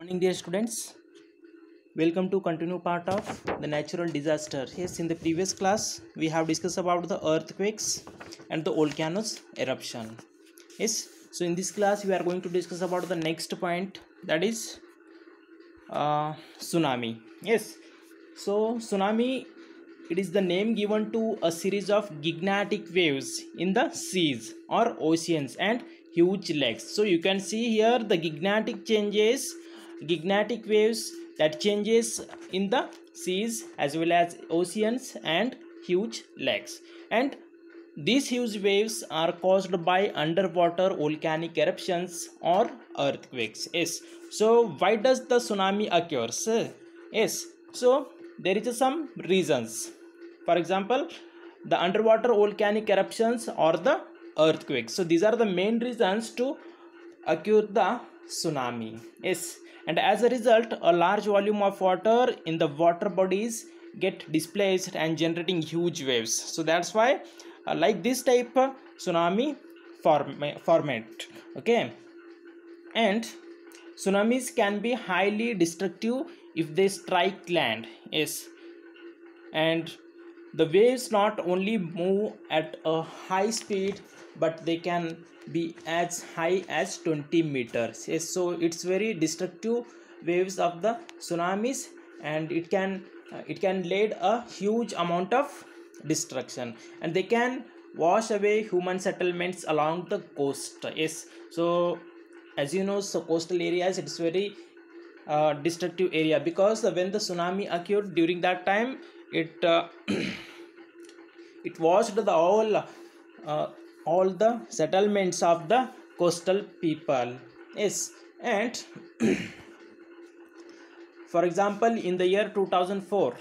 Morning, dear students. Welcome to continue part of the natural disaster. Yes, in the previous class we have discussed about the earthquakes and the volcanoes eruption. Yes, so in this class we are going to discuss about the next point, that is tsunami. Yes, so tsunami, it is the name given to a series of gigantic waves in the seas or oceans and huge lakes. So you can see here the gigantic waves that changes in the seas as well as oceans and huge lakes. And these huge waves are caused by underwater volcanic eruptions or earthquakes. Yes. So why does the tsunami occurs? Yes. So there is some reasons. For example, the underwater volcanic eruptions or the earthquakes. So these are the main reasons to occur the tsunami. Yes. And as a result, a large volume of water in the water bodies get displaced and generating huge waves. So that's why like this type tsunami format. Okay. And tsunamis can be highly destructive if they strike land. Yes. And the waves not only move at a high speed, but they can be as high as 20 meters. Yes, so it's very destructive waves of the tsunamis, and it can lead a huge amount of destruction, and they can wash away human settlements along the coast. Yes, so as you know, so coastal areas, it's very destructive area, because when the tsunami occurred during that time, it it washed the uh, all the settlements of the coastal people. Yes. And for example, in the year 2004,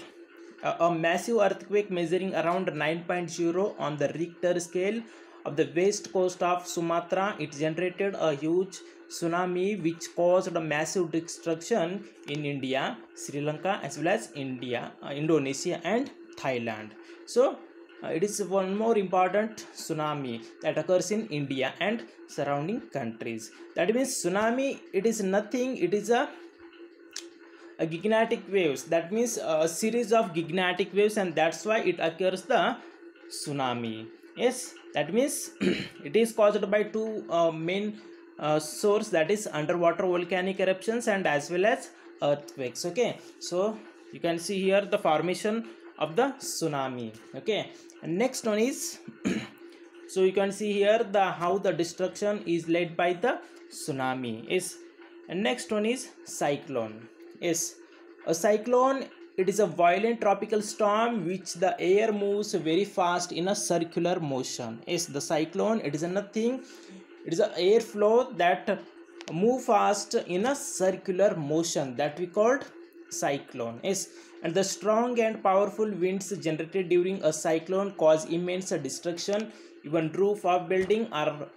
a massive earthquake measuring around 9.0 on the Richter scale of the west coast of Sumatra, it generated a huge tsunami which caused a massive destruction in India, Sri Lanka, as well as Indonesia and Thailand. So it is one more important tsunami that occurs in India and surrounding countries. That means tsunami, it is nothing, it is a gigantic waves, that means a series of gigantic waves, and that's why it occurs the tsunami. Yes, that means it is caused by two main source, that is underwater volcanic eruptions and as well as earthquakes. Okay, so you can see here the formation of the tsunami. Okay, and next one is so you can see here the how the destruction is led by the tsunami is. And next one is cyclone. Yes, a cyclone, it is a violent tropical storm which the air moves very fast in a circular motion. Yes, the cyclone, it is nothing, it is a airflow that move fast in a circular motion, that we called cyclone. Yes, and the strong and powerful winds generated during a cyclone cause immense destruction. Even roof of building are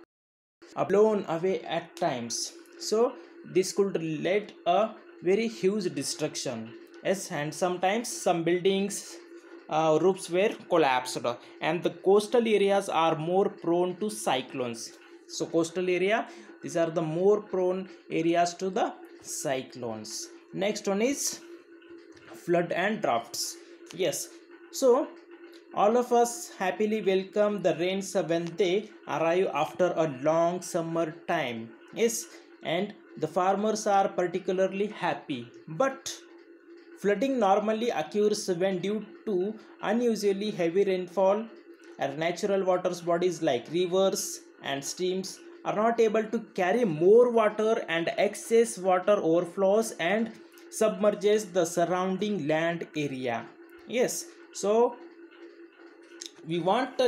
blown away at times. So this could lead a very huge destruction. Yes, and sometimes some buildings roofs were collapsed, and the coastal areas are more prone to cyclones. So coastal area, these are the more prone areas to the cyclones. Next one is flood and droughts. Yes, so all of us happily welcome the rains when they arrive after a long summer time. Yes, and the farmers are particularly happy. But flooding normally occurs when, due to unusually heavy rainfall, and natural water bodies like rivers and streams are not able to carry more water, and excess water overflows and submerges the surrounding land area. Yes, so we want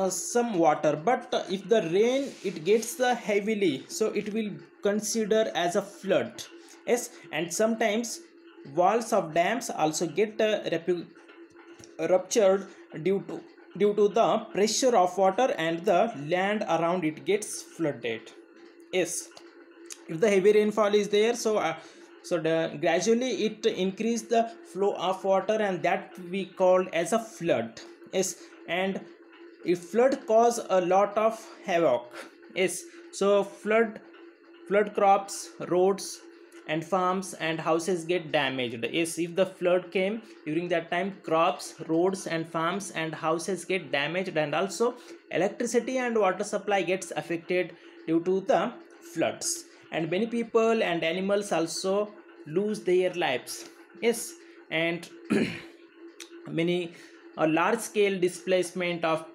some water, but if the rain it gets heavily, so it will consider as a flood. Yes, and sometimes walls of dams also get ruptured due to the pressure of water, and the land around it gets flooded. Yes, if the heavy rainfall is there, gradually it increase the flow of water, and that we call as a flood. Yes, and if flood cause a lot of havoc. Yes, so flood crops, roads, and farms and houses get damaged. Yes, if the flood came during that time, crops, roads and farms and houses get damaged, and also electricity and water supply gets affected due to the floods, and many people and animals also lose their lives. Yes, and many large scale displacement of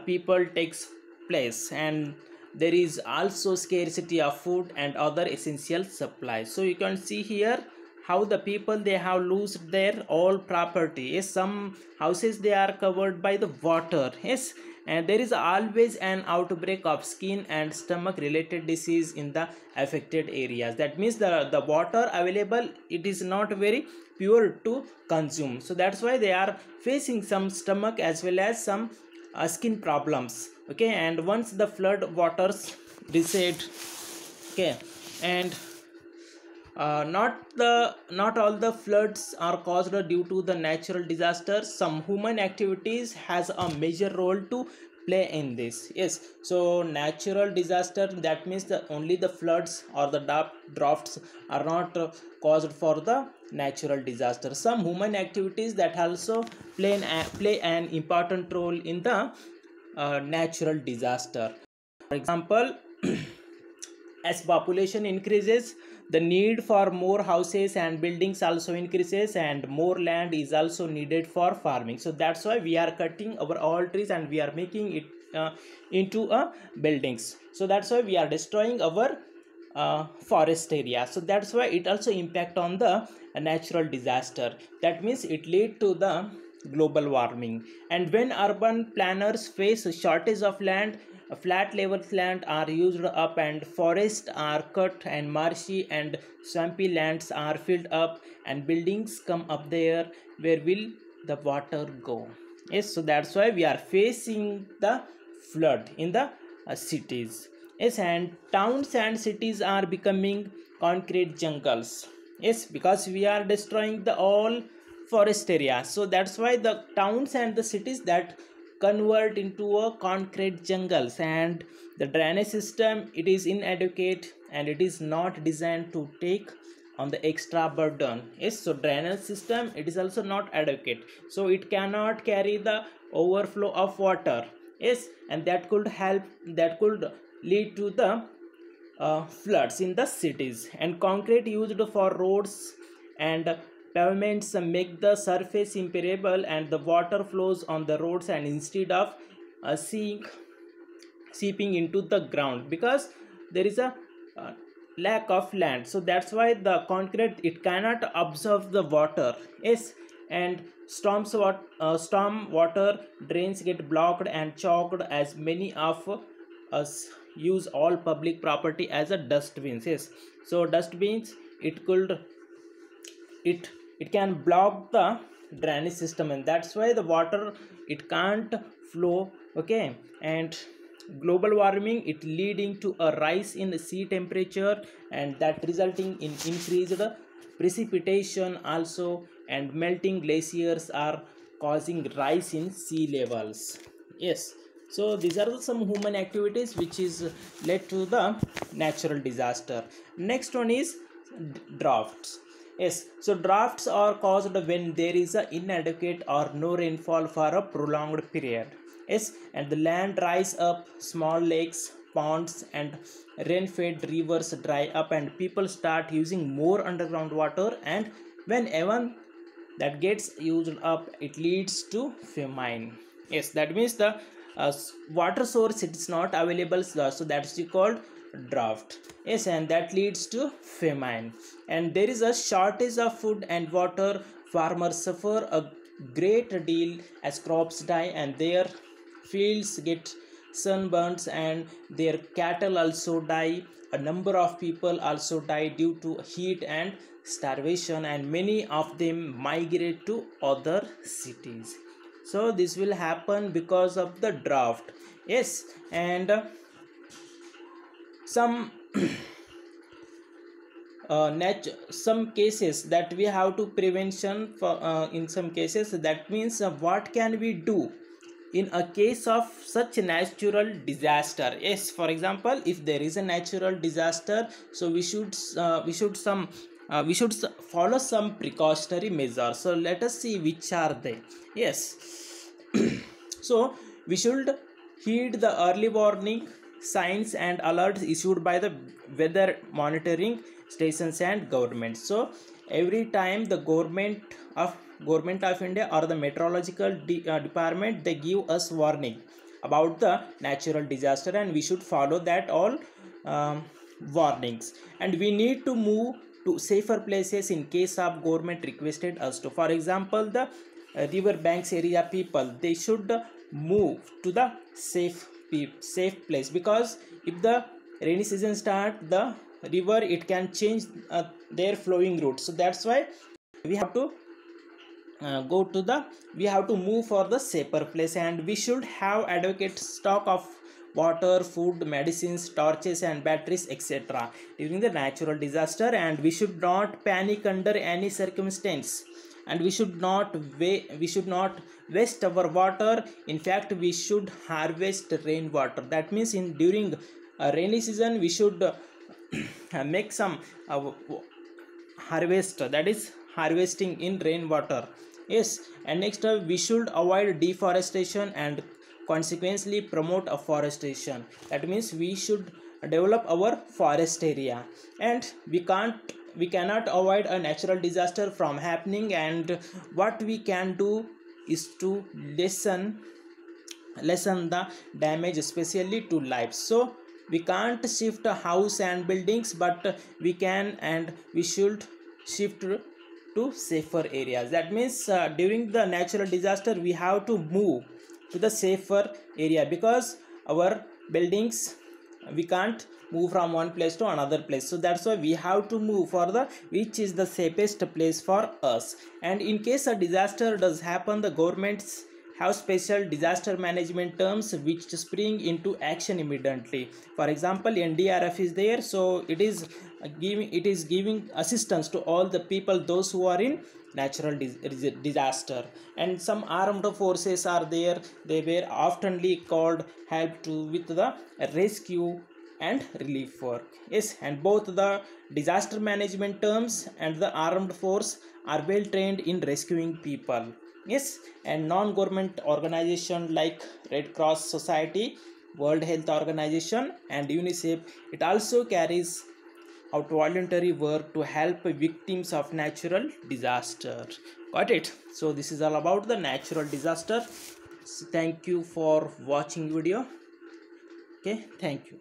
people takes place, and there is also scarcity of food and other essential supplies. So you can see here how the people they have lost their all property. Yes, some houses they are covered by the water. Yes, and there is always an outbreak of skin and stomach related disease in the affected areas. That means the water available, it is not very pure to consume, so that's why they are facing some stomach as well as some skin problems. Okay, and once the flood waters recede, okay, and not all the floods are caused due to the natural disasters. Some human activities has a major role to play in this. Yes, so natural disaster, that means the only the floods or the drafts are not caused for the natural disaster. Some human activities that also play an important role in the natural disaster. For example, as population increases, the need for more houses and buildings also increases, and more land is also needed for farming. So that's why we are cutting our all trees and we are making it into buildings. So that's why we are destroying our forest area. So that's why it also impact on the natural disaster. That means it lead to the global warming. And when urban planners face a shortage of land, flat level land are used up and forests are cut and marshy and swampy lands are filled up and buildings come up there, where will the water go? Yes, so that's why we are facing the flood in the cities. Yes, and towns and cities are becoming concrete jungles. Yes, because we are destroying the all forest area. So that's why the towns and the cities that convert into a concrete jungles, and the drainage system it is inadequate and it is not designed to take on the extra burden. Yes, so drainage system it is also not adequate, so it cannot carry the overflow of water. Yes, and that could lead to the floods in the cities. And concrete used for roads and pavements make the surface impermeable, and the water flows on the roads and instead of seeing seeping into the ground, because there is a uh, lack of land. So that's why the concrete it cannot absorb the water. Yes, and storm water drains get blocked and choked, as many of us use all public property as a dustbins. Yes, so dustbins it could it it can block the drainage system, and that's why the water it can't flow. Okay, and global warming it leading to a rise in sea temperature, and that resulting in increased precipitation also, and melting glaciers are causing rise in sea levels. Yes, so these are some human activities which is led to the natural disaster. Next one is drafts. Yes, so drafts are caused when there is a inadequate or no rainfall for a prolonged period. Yes, and the land dries up, small lakes, ponds, and rain-fed rivers dry up, and people start using more underground water. And when even that gets used up, it leads to famine. Yes, that means the water source it is not available, so that's called drought. Yes, and that leads to famine, and there is a shortage of food and water. Farmers suffer a great deal as crops die and their fields get sunburns, and their cattle also die. A number of people also die due to heat and starvation, and many of them migrate to other cities. So this will happen because of the drought. Yes, and some some cases that we have to prevention for in some cases, that means what can we do in a case of such natural disaster. Yes, for example, if there is a natural disaster, so we should follow some precautionary measures. So let us see which are they. Yes. So we should heed the early warning signs and alerts issued by the weather monitoring stations and government. So every time the government of India or the meteorological department, they give us warning about the natural disaster, and we should follow that all um, warnings, and we need to move to safer places in case of government requested us to. For example, the river banks area people, they should move to the safe place, because if the rainy season start, the river, it can change their flowing route. So that's why we have to go to the we have to move for the safer place, and we should have adequate stock of water, food, medicines, torches and batteries, etc. during the natural disaster. And we should not panic under any circumstance, and we should not waste our water. In fact, we should harvest rainwater. That means in during a rainy season, we should make some harvest, that is harvesting in rainwater. Yes. And next we should avoid deforestation and consequently promote afforestation. That means we should develop our forest area, and we cannot avoid a natural disaster from happening, and what we can do is to lessen the damage, especially to lives. So we can't shift a house and buildings, but we can and we should shift to safer areas. That means during the natural disaster, we have to move to the safer area, because our buildings, we can't move from one place to another place. So that's why we have to move for the which is the safest place for us. And in case a disaster does happen, the governments have special disaster management terms which spring into action immediately. For example, NDRF is there, so it is giving assistance to all the people, those who are in natural disaster. And some armed forces are there, they were oftenly called help to with the rescue and relief work. Yes, and both the disaster management terms and the armed force are well trained in rescuing people. Yes. And non-government organization like Red Cross Society, World Health Organization and UNICEF, it also carries out voluntary work to help victims of natural disaster. Got it? So this is all about the natural disaster. So thank you for watching video. Okay, thank you.